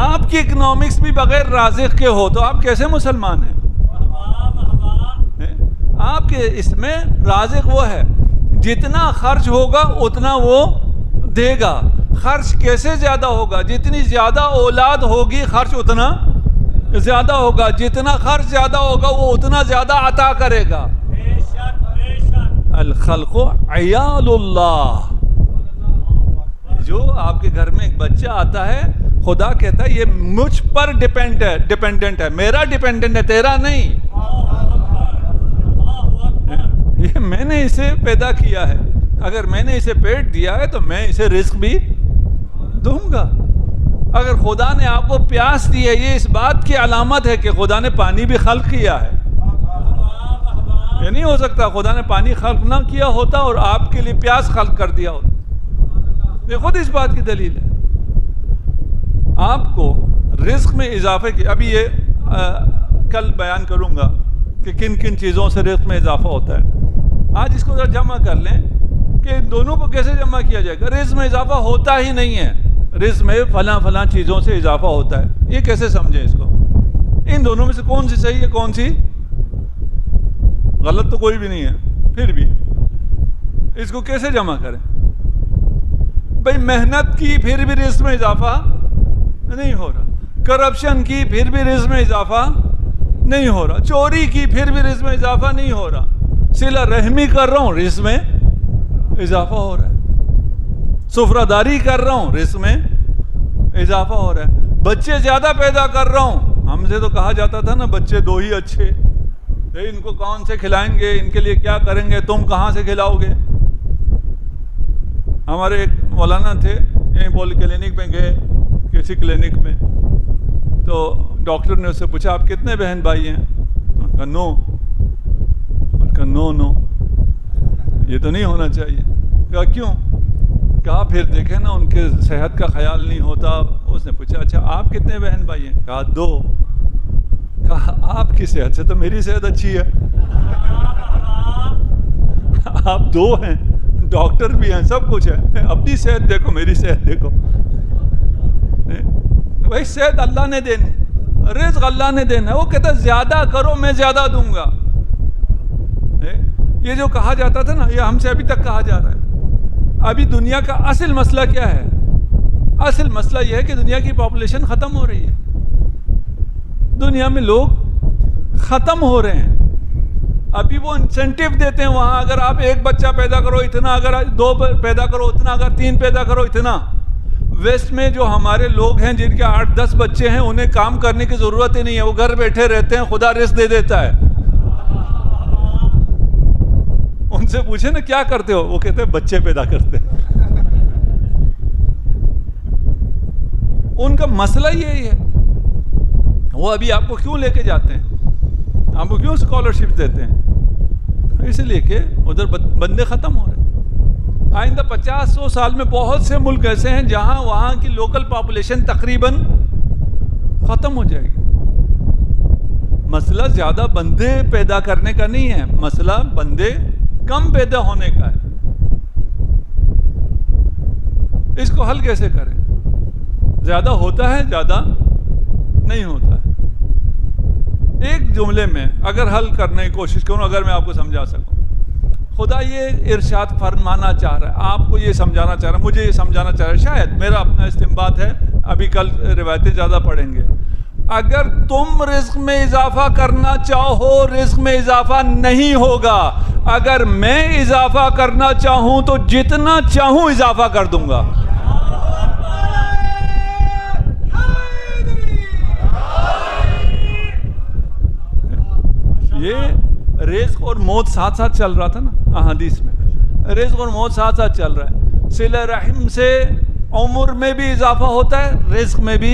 آپ کی اکنامکس بھی بغیر رازق کے ہو تو آپ کیسے مسلمان ہیں؟ آپ کے اس میں رازق وہ ہے, جتنا خرچ ہوگا اتنا وہ دے گا. خرچ کیسے زیادہ ہوگا؟ جتنی زیادہ اولاد ہوگی خرچ اتنا زیادہ ہوگا, جتنا خرچ زیادہ ہوگا وہ اتنا زیادہ عطا کرے گا. الخلق عیال اللہ, جو آپ کے گھر میں ایک بچہ آتا ہے خدا کہتا ہے یہ مجھ پر ڈیپینڈنٹ ہے، میرا ڈیپینڈنٹ ہے، تیرا نہیں. یہ میں نے اسے پیدا کیا ہے، اگر میں نے اسے پیٹ دیا ہے تو میں اسے رزق بھی دوں گا. اگر خدا نے آپ کو پیاس دی ہے یہ اس بات کی علامت ہے کہ خدا نے پانی بھی خلق کیا ہے. یہ نہیں ہو سکتا خدا نے پانی خلق نہ کیا ہوتا اور آپ کے لیے پیاس خلق کر دیا ہوتا. یہ خود اس بات کی دلیل ہے. آپ کو رزق میں اضافے کی ابھی یہ کل بیان کروں گا کہ کن کن چیزوں سے رزق میں اضافہ ہوتا ہے. آج اس کو ذرا جمع کر لیں کہ دونوں کو کیسے جمع کیا جائے گا. رزق میں اضافہ ہوتا ہی نہیں ہے، رزق میں فلاں چیزوں سے اضافہ ہوتا ہے. یہ کیسے سمجھیں اس کو؟ ان دونوں میں سے کون سی صحیح ہے کون سی غلط؟ تو کوئی بھی نہیں ہے. پھر بھی اس کو کیسے جمع کریں؟ بھئی محنت کی پھر بھی رزق میں اضافہ نہیں ہو رہا، کرپشن کی پھر بھی رزق میں اضافہ نہیں ہو رہا، چوری کی پھر بھی رزق میں اضافہ نہیں ہو رہا، صلہ رحمی کر رہا ہوں رزق میں اضافہ ہو رہا ہے، سفرہ داری کر رہا ہوں رزق میں اضافہ ہو رہا ہے، بچے زیادہ پیدا کر رہا ہوں. ہم سے تو کہا جاتا تھا نا بچے دو ہی اچھے، ان کو کون سے کھلائیں گے، ان کے لیے کیا کریں گے، تم کہاں سے کھلاؤ گے. ہمارے ایک مولانا تھے یہیں پول کلینک میں گئے کسی کلینک میں، تو ڈاکٹر نے اس سے پوچھا آپ کتنے بہن بھائی ہیں؟ کہا نو. یہ تو نہیں ہونا چاہیے. کہا کیوں؟ کہا پھر دیکھیں نا ان کے صحت کا خیال نہیں ہوتا. اس نے پوچھا اچھا آپ کتنے بہن بھائی ہیں؟ کہا 2. کہا آپ کی صحت سے تو میری صحت اچھی ہے. آپ 2 ہیں، ڈاکٹر بھی ہیں، سب کچھ ہے، اپنی صحت دیکھو میری صحت دیکھو. بھائی صحت اللہ نے دینی، رزق اللہ نے دینا ہے. وہ کہتا ہے زیادہ کرو میں زیادہ دوں گا. یہ جو کہا جاتا تھا نا یہ ہم سے ابھی تک کہا جا رہا ہے. ابھی دنیا کا اصل مسئلہ کیا ہے؟ اصل مسئلہ یہ ہے کہ دنیا کی پاپولیشن ختم ہو رہی ہے. دنیا میں لوگ ختم ہو رہے ہیں. ابھی وہ انسینٹیو دیتے ہیں وہاں، اگر آپ 1 بچہ پیدا کرو اتنا، اگر 2 پیدا کرو اتنا، اگر 3 پیدا کرو اتنا. ویسٹ میں جو ہمارے لوگ ہیں جن کے 8-10 بچے ہیں انہیں کام کرنے کی ضرورت ہی نہیں ہے، وہ گھر بیٹھے رہتے ہیں، خدا رزق دے دیتا ہے. ان سے پوچھیں نا کیا کرتے ہو، وہ کہتے ہیں بچے پیدا کرتے ہیں. ان کا مسئلہ یہی ہے. وہ ابھی آپ کو کیوں لے کے جاتے ہیں، آپ کو کیوں اسکالرشپ دیتے ہیں؟ اس لیے کہ ادھر بندے ختم ہو رہے ہیں. آئندہ 50-100 سال میں بہت سے ملک ایسے ہیں جہاں وہاں کی لوکل پاپولیشن تقریباً ختم ہو جائے گی. مسئلہ زیادہ بندے پیدا کرنے کا نہیں ہے، مسئلہ بندے کم پیدا ہونے کا ہے. اس کو حل کیسے کریں؟ زیادہ ہوتا ہے زیادہ نہیں ہوتا ہے. ایک جملے میں اگر حل کرنے کی کوشش کروں، اگر میں آپ کو سمجھا سکوں، خدا یہ ارشاد فرمانا چاہ رہا ہے، آپ کو یہ سمجھانا چاہ رہا ہے، مجھے یہ سمجھانا چاہ رہا ہے، شاید میرا اپنا استنباط ہے، ابھی کل روایتیں زیادہ پڑھیں گے. اگر تم رزق میں اضافہ کرنا چاہو رزق میں اضافہ نہیں ہوگا، اگر میں اضافہ کرنا چاہوں تو جتنا چاہوں اضافہ کر دوں گا. یہ رزق اور موت ساتھ ساتھ چل رہا تھا نا احادیث میں، رزق اور موت ساتھ ساتھ چل رہا ہے. صلہ رحم سے عمر میں بھی اضافہ ہوتا ہے، رزق میں بھی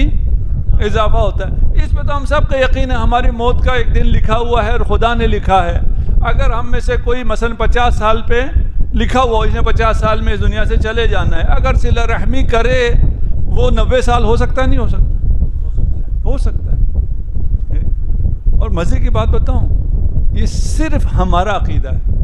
اضافہ ہوتا ہے. اس پہ تو ہم سب کا یقین ہے، ہماری موت کا ایک دن لکھا ہوا ہے اور خدا نے لکھا ہے. اگر ہم میں سے کوئی مثلا 50 سال پہ لکھا ہوا اس نے 50 سال میں اس دنیا سے چلے جانا ہے، اگر صلہ رحمی کرے وہ 90 سال ہو سکتا ہے؟ نہیں ہو سکتا، ہو سکتا ہے. اور مزے کی بات بتاؤں، یہ صرف ہمارا عقیدہ ہے.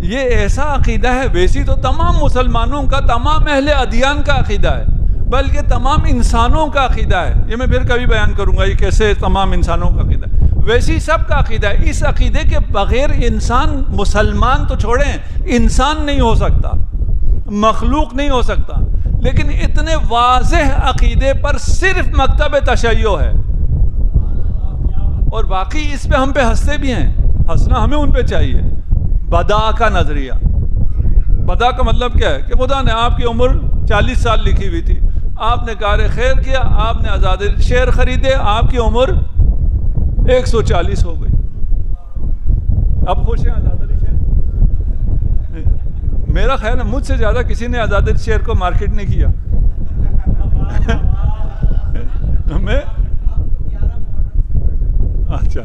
یہ ایسا عقیدہ ہے، ویسی تو تمام مسلمانوں کا، تمام اہل ادیان کا عقیدہ ہے، بلکہ تمام انسانوں کا عقیدہ ہے. یہ میں پھر کبھی بیان کروں گا یہ کیسے تمام انسانوں کا عقیدہ ہے، ویسی سب کا عقیدہ ہے. اس عقیدے کے بغیر انسان، مسلمان تو چھوڑیں، انسان نہیں ہو سکتا، مخلوق نہیں ہو سکتا. لیکن اتنے واضح عقیدے پر صرف مکتب تشیع ہے، اور باقی اس پہ ہم پہ ہنستے بھی ہیں. ہنسنا ہمیں ان پہ چاہیے. بدا کا نظریہ، پتہ کا مطلب کیا ہے کہ خدا نے آپ کی عمر 40 سال لکھی ہوئی تھی، آپ نے کار خیر کیا، آپ نے آزاد شیئر خریدے، آپ کی عمر 140 ہو گئی، اب خوش ہیں آزاد شیئر؟ میرا خیال ہے مجھ سے زیادہ کسی نے آزاد شیئر کو مارکیٹ نہیں کیا میں اچھا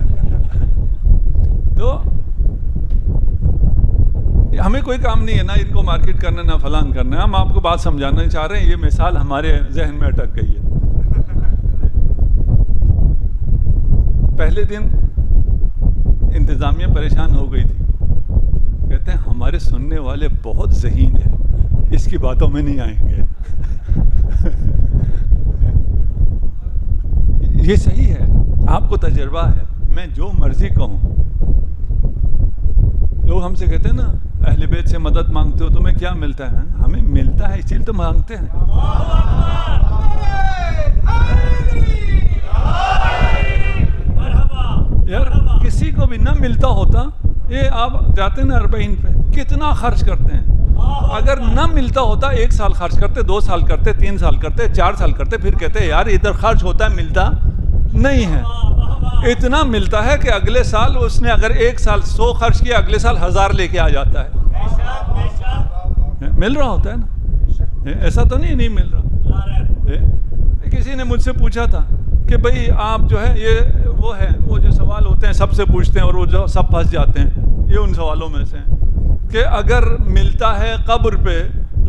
تو ہمیں کوئی کام نہیں ہے نا ان کو مارکیٹ کرنا نہ فلان کرنا ہے، ہم آپ کو بات سمجھانا چاہ رہے ہیں، یہ مثال ہمارے ذہن میں اٹک گئی ہے۔ پہلے دن انتظامیہ پریشان ہو گئی تھی، کہتے ہیں ہمارے سننے والے بہت ذہین ہیں، اس کی باتوں میں نہیں آئیں گے یہ صحیح ہے، آپ کو تجربہ ہے، میں جو مرضی کہوں، لوگ ہم سے کہتے ہیں نا اہل بیت سے مدد مانگتے ہو تمہیں کیا ملتا ہے؟ ہمیں ملتا ہے اس لیے تو مانگتے ہیں۔ یار کسی کو بھی نہ ملتا ہوتا، یہ آپ جاتے ہیں نا 40 پہ کتنا خرچ کرتے ہیں، اگر نہ ملتا ہوتا 1 سال خرچ کرتے، 2 سال کرتے، 3 سال کرتے، 4 سال کرتے، پھر کہتے یار ادھر خرچ ہوتا ہے ملتا نہیں ہے۔ اتنا ملتا ہے کہ اگلے سال اس نے اگر 1 سال 100 خرچ کیا، اگلے سال 1000 لے کے آ جاتا ہے، مل رہا ہوتا ہے نا، ایسا تو نہیں مل رہا۔ کسی نے مجھ سے پوچھا تھا کہ بھئی آپ جو ہے یہ وہ جو سوال ہوتے ہیں سب سے پوچھتے ہیں اور وہ جو سب پھنس جاتے ہیں، یہ ان سوالوں میں سے ہیں کہ اگر ملتا ہے قبر پہ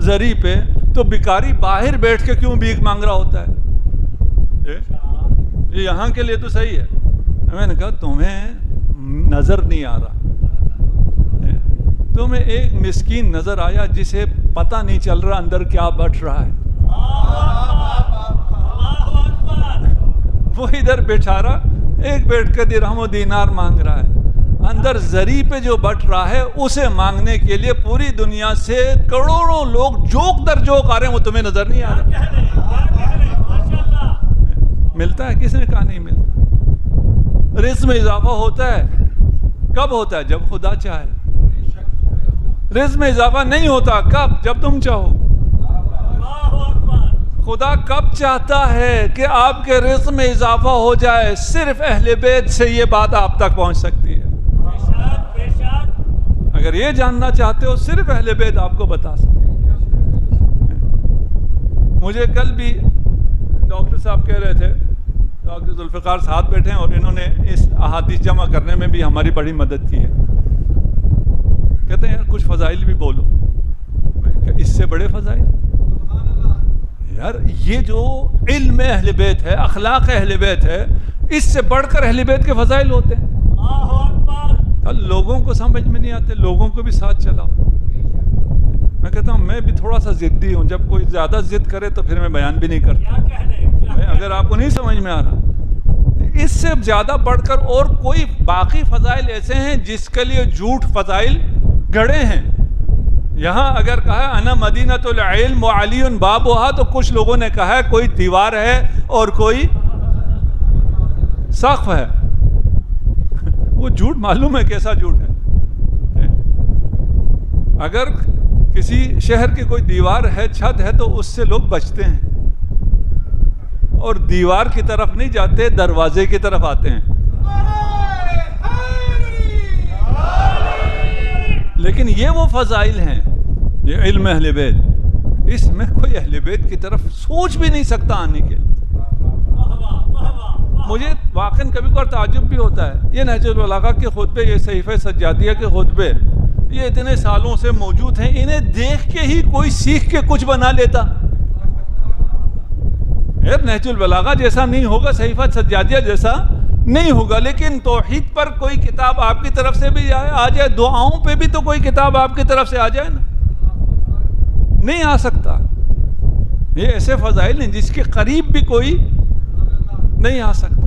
زری پہ تو بھکاری باہر بیٹھ کے کیوں بھیک مانگ رہا ہوتا ہے؟ یہ یہاں کے لیے تو صحیح ہے۔ میں نے کہا تمہیں نظر نہیں آ رہا، تمہیں ایک مسکین نظر آیا جسے پتہ نہیں چل رہا اندر کیا بٹ رہا ہے، وہ ادھر بیچارہ ایک بیٹھ کے درہم و دینار مانگ رہا ہے، اندر زری پہ جو بٹ رہا ہے اسے مانگنے کے لیے پوری دنیا سے کروڑوں لوگ جوک در جوک آ رہے ہیں، وہ تمہیں نظر نہیں آ رہا۔ ملتا ہے؟ کس نے کہا نہیں ملتا؟ رزق میں اضافہ ہوتا ہے، کب ہوتا ہے؟ جب خدا چاہے۔ رزق میں اضافہ نہیں ہوتا، کب؟ جب تم چاہو۔ خدا کب چاہتا ہے کہ آپ کے رزق میں اضافہ ہو جائے؟ صرف اہل بیت سے یہ بات آپ تک پہنچ سکتی ہے۔ اگر یہ جاننا چاہتے ہو صرف اہل بیت آپ کو بتا سکتے ہیں۔ مجھے کل بھی ڈاکٹر صاحب کہہ رہے تھے، ڈاکٹر ذوالفقار ساتھ بیٹھے ہیں اور انہوں نے اس احادیث جمع کرنے میں بھی ہماری بڑی مدد کی ہے۔ کہتے ہیں یار کچھ فضائل بھی بولو، میں کہا اس سے بڑے فضائل؟ یار یہ جو علم اہل بیت ہے، اخلاق اہل بیت ہے، اس سے بڑھ کر اہل بیت کے فضائل ہوتے ہیں۔ لوگوں کو سمجھ میں نہیں آتے، لوگوں کو بھی ساتھ چلاؤ۔ میں کہتا ہوں میں بھی تھوڑا سا ضدی ہوں، جب کوئی زیادہ ضد کرے تو پھر میں بیان بھی نہیں کرتا۔ اگر آپ کو نہیں سمجھ میں آ رہا، اس سے زیادہ بڑھ کر اور کوئی باقی فضائل ایسے ہیں جس کے لیے جھوٹ فضائل گھڑے ہیں۔ یہاں اگر کہا انا مدینۃ العلم وعلی بابھا تو کچھ لوگوں نے کہا ہے کوئی دیوار ہے اور کوئی سقف ہے، وہ جھوٹ معلوم ہے کیسا جھوٹ ہے۔ اگر کسی شہر کی کوئی دیوار ہے، چھت ہے، تو اس سے لوگ بچتے ہیں اور دیوار کی طرف نہیں جاتے، دروازے کی طرف آتے ہیں۔ لیکن یہ وہ فضائل ہیں، یہ علم اہل بیت، اس میں کوئی اہل بیت کی طرف سوچ بھی نہیں سکتا آنے کے لیے۔ مجھے واقعاً کبھی کبھار تعجب بھی ہوتا ہے، یہ نہج البلاغہ کے خطبے، یہ صحیفہ سجادیہ کے خطبے، یہ اتنے سالوں سے موجود ہیں، انہیں دیکھ کے ہی کوئی سیکھ کے کچھ بنا لیتا۔ نہج البلاغہ جیسا نہیں ہوگا، صحیفہ سجادیہ جیسا نہیں ہوگا، لیکن توحید پر کوئی کتاب آپ کی طرف سے بھی آ جائے، دعاؤں پہ بھی تو کوئی کتاب آپ کی طرف سے آ جائے نا، نہیں آ سکتا۔ یہ ایسے فضائل ہیں جس کے قریب بھی کوئی نہیں آ سکتا۔